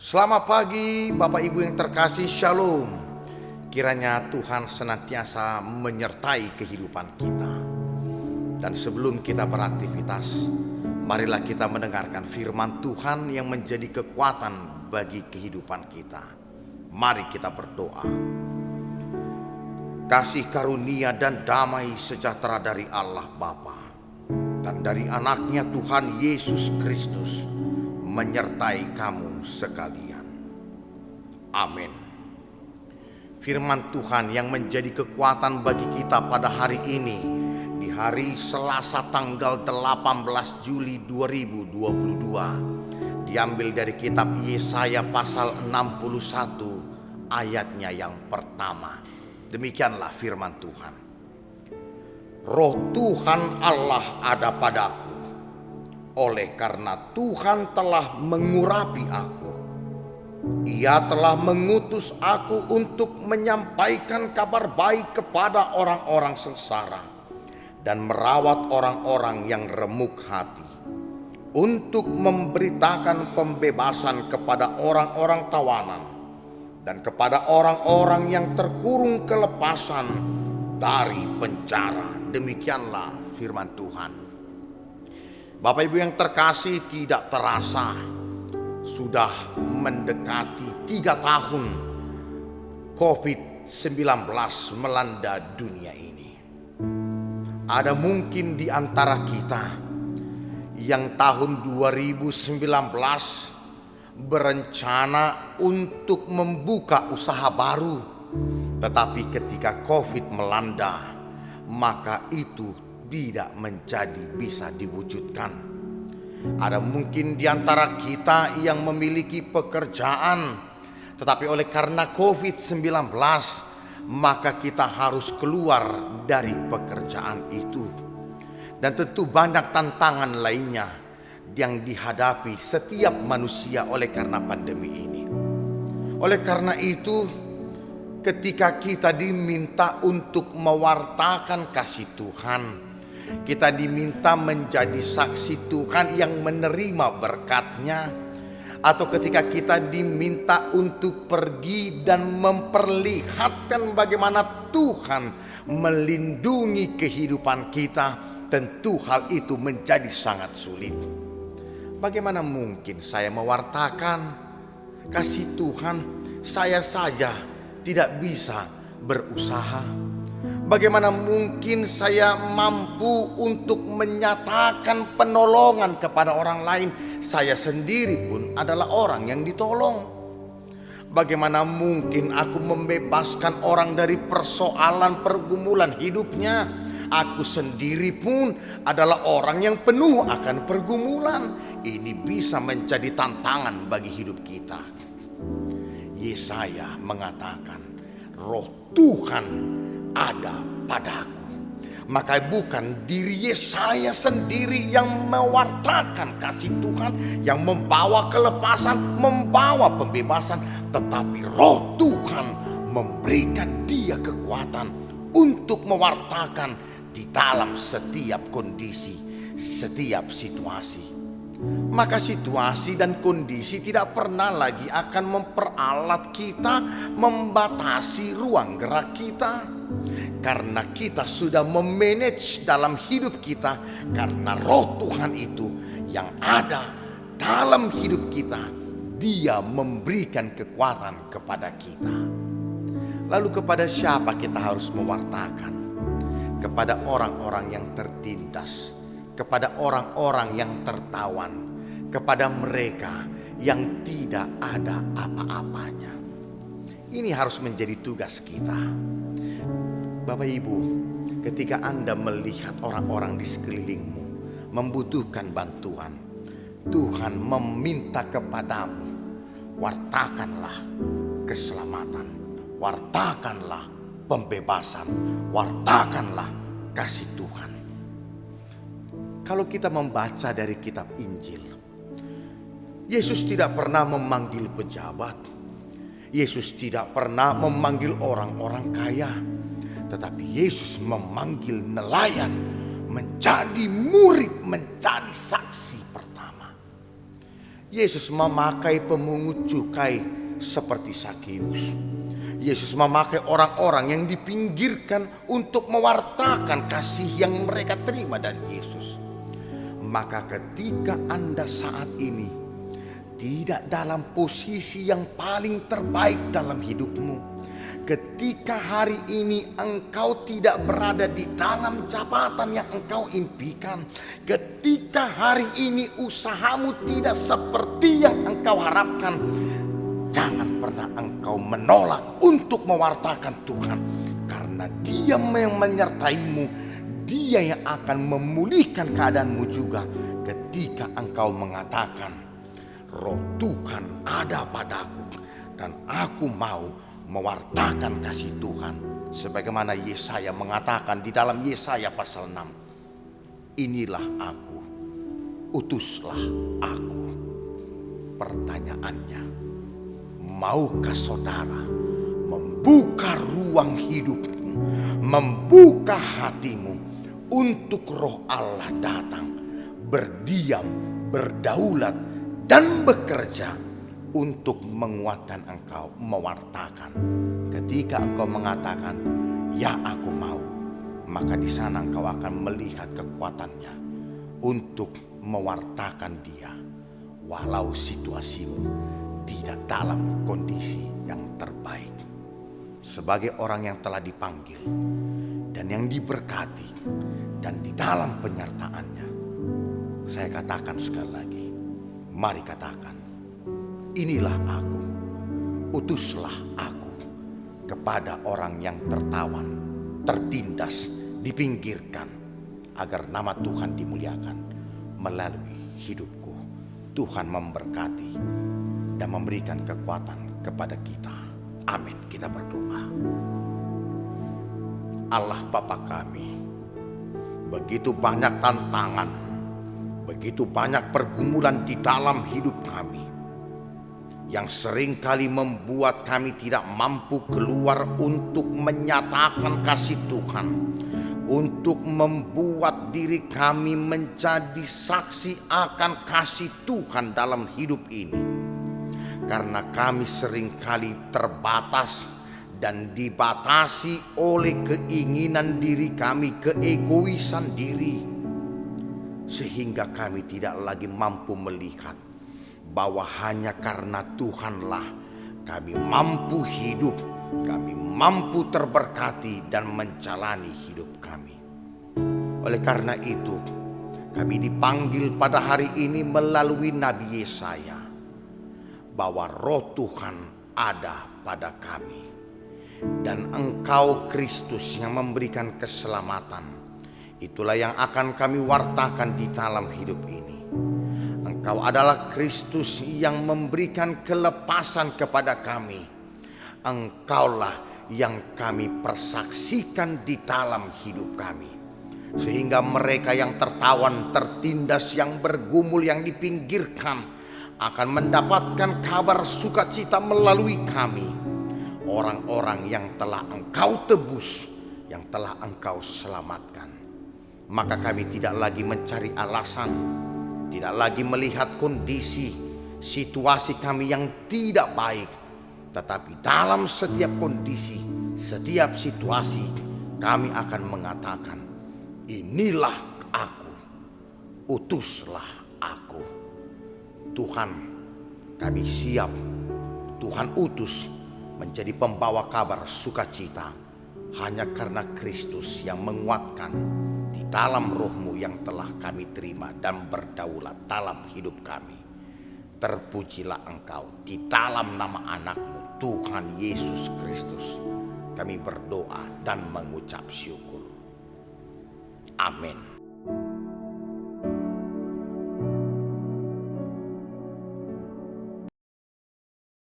Selamat pagi Bapak Ibu yang terkasih, Shalom. Kiranya Tuhan senantiasa menyertai kehidupan kita. Dan sebelum kita beraktivitas, marilah kita mendengarkan firman Tuhan yang menjadi kekuatan bagi kehidupan kita. Mari kita berdoa. Kasih karunia dan damai sejahtera dari Allah Bapa dan dari anaknya Tuhan Yesus Kristus menyertai kamu sekalian. Amin. Firman Tuhan yang menjadi kekuatan bagi kita pada hari ini, di hari Selasa tanggal 18 Juli 2022, diambil dari kitab Yesaya pasal 61 ayatnya yang pertama. Demikianlah firman Tuhan. Roh Tuhan Allah ada padaku, oleh karena Tuhan telah mengurapi aku. Ia telah mengutus aku untuk menyampaikan kabar baik kepada orang-orang sengsara dan merawat orang-orang yang remuk hati, untuk memberitakan pembebasan kepada orang-orang tawanan dan kepada orang-orang yang terkurung kelepasan dari penjara. Demikianlah firman Tuhan. Bapak Ibu yang terkasih, tidak terasa sudah mendekati 3 tahun COVID-19 melanda dunia ini. Ada mungkin di antara kita yang tahun 2019 berencana untuk membuka usaha baru, tetapi ketika COVID melanda, maka itu tidak menjadi bisa diwujudkan. Ada mungkin di antara kita yang memiliki pekerjaan, tetapi oleh karena COVID-19 maka kita harus keluar dari pekerjaan itu. Dan tentu banyak tantangan lainnya yang dihadapi setiap manusia oleh karena pandemi ini. Oleh karena itu, ketika kita diminta untuk mewartakan kasih Tuhan, kita diminta menjadi saksi Tuhan yang menerima berkat-Nya, atau ketika kita diminta untuk pergi dan memperlihatkan bagaimana Tuhan melindungi kehidupan kita, tentu hal itu menjadi sangat sulit. Bagaimana mungkin saya mewartakan kasih Tuhan, saya saja tidak bisa berusaha? Bagaimana mungkin saya mampu untuk menyatakan penolongan kepada orang lain? Saya sendiri pun adalah orang yang ditolong. Bagaimana mungkin aku membebaskan orang dari persoalan pergumulan hidupnya? Aku sendiri pun adalah orang yang penuh akan pergumulan. Ini bisa menjadi tantangan bagi hidup kita. Yesaya mengatakan, Roh Tuhan ada padaku. Maka bukan diri Yesaya sendiri yang mewartakan kasih Tuhan, yang membawa kelepasan, membawa pembebasan, tetapi Roh Tuhan memberikan dia kekuatan untuk mewartakan di dalam setiap kondisi, setiap situasi. Maka situasi dan kondisi tidak pernah lagi akan memperalat kita, membatasi ruang gerak kita, karena kita sudah memanage dalam hidup kita. Karena Roh Tuhan itu yang ada dalam hidup kita, Dia memberikan kekuatan kepada kita. Lalu kepada siapa kita harus mewartakan? Kepada orang-orang yang tertindas, kepada orang-orang yang tertawan, kepada mereka yang tidak ada apa-apanya. Ini harus menjadi tugas kita. Bapak Ibu, ketika Anda melihat orang-orang di sekelilingmu membutuhkan bantuan, Tuhan meminta kepadamu, wartakanlah keselamatan, wartakanlah pembebasan, wartakanlah kasih Tuhan. Kalau kita membaca dari kitab Injil, Yesus tidak pernah memanggil pejabat, Yesus tidak pernah memanggil orang-orang kaya, tetapi Yesus memanggil nelayan menjadi murid, menjadi saksi pertama. Yesus memakai pemungut cukai seperti Sakeus. Yesus memakai orang-orang yang dipinggirkan untuk mewartakan kasih yang mereka terima dari Yesus. Maka ketika Anda saat ini tidak dalam posisi yang paling terbaik dalam hidupmu, ketika hari ini engkau tidak berada di dalam jabatan yang engkau impikan, ketika hari ini usahamu tidak seperti yang engkau harapkan, jangan pernah engkau menolak untuk mewartakan Tuhan. Karena Dia yang menyertaimu, Dia yang akan memulihkan keadaanmu juga ketika engkau mengatakan, Roh Tuhan ada padaku dan aku mau mewartakan kasih Tuhan. Sebagaimana Yesaya mengatakan di dalam Yesaya pasal 6, inilah aku, utuslah aku. Pertanyaannya, maukah saudara membuka ruang hidupmu, membuka hatimu untuk Roh Allah datang, berdiam, berdaulat, dan bekerja untuk menguatkan engkau, mewartakan. Ketika engkau mengatakan, ya aku mau, maka di sana engkau akan melihat kekuatannya untuk mewartakan Dia, walau situasimu tidak dalam kondisi yang terbaik. Sebagai orang yang telah dipanggil dan yang diberkati dan di dalam penyertaannya, saya katakan sekali lagi, mari katakan, inilah aku, utuslah aku kepada orang yang tertawan, tertindas, dipinggirkan, agar nama Tuhan dimuliakan melalui hidupku. Tuhan memberkati dan memberikan kekuatan kepada kita. Amin. Kita berdoa. Allah Bapa kami, begitu banyak tantangan, begitu banyak pergumulan di dalam hidup kami, yang seringkali membuat kami tidak mampu keluar untuk menyatakan kasih Tuhan, untuk membuat diri kami menjadi saksi akan kasih Tuhan dalam hidup ini. Karena kami seringkali terbatas dan dibatasi oleh keinginan diri kami, keegoisan diri, sehingga kami tidak lagi mampu melihat bahwa hanya karena Tuhanlah kami mampu hidup, kami mampu terberkati dan menjalani hidup kami. Oleh karena itu, kami dipanggil pada hari ini melalui Nabi Yesaya, bahwa Roh Tuhan ada pada kami, dan Engkau Kristus yang memberikan keselamatan. Itulah yang akan kami wartakan di dalam hidup ini. Engkau adalah Kristus yang memberikan kelepasan kepada kami. Engkaulah yang kami persaksikan di dalam hidup kami, sehingga mereka yang tertawan, tertindas, yang bergumul, yang dipinggirkan akan mendapatkan kabar sukacita melalui kami. Orang-orang yang telah Engkau tebus, yang telah Engkau selamatkan. Maka kami tidak lagi mencari alasan, tidak lagi melihat kondisi, situasi kami yang tidak baik, tetapi dalam setiap kondisi, setiap situasi, kami akan mengatakan, inilah aku, utuslah aku. Tuhan, kami siap, Tuhan utus menjadi pembawa kabar sukacita, hanya karena Kristus yang menguatkan di dalam Roh-Mu yang telah kami terima dan berdaulat dalam hidup kami. Terpujilah Engkau di dalam nama anak-Mu, Tuhan Yesus Kristus. Kami berdoa dan mengucap syukur. Amin.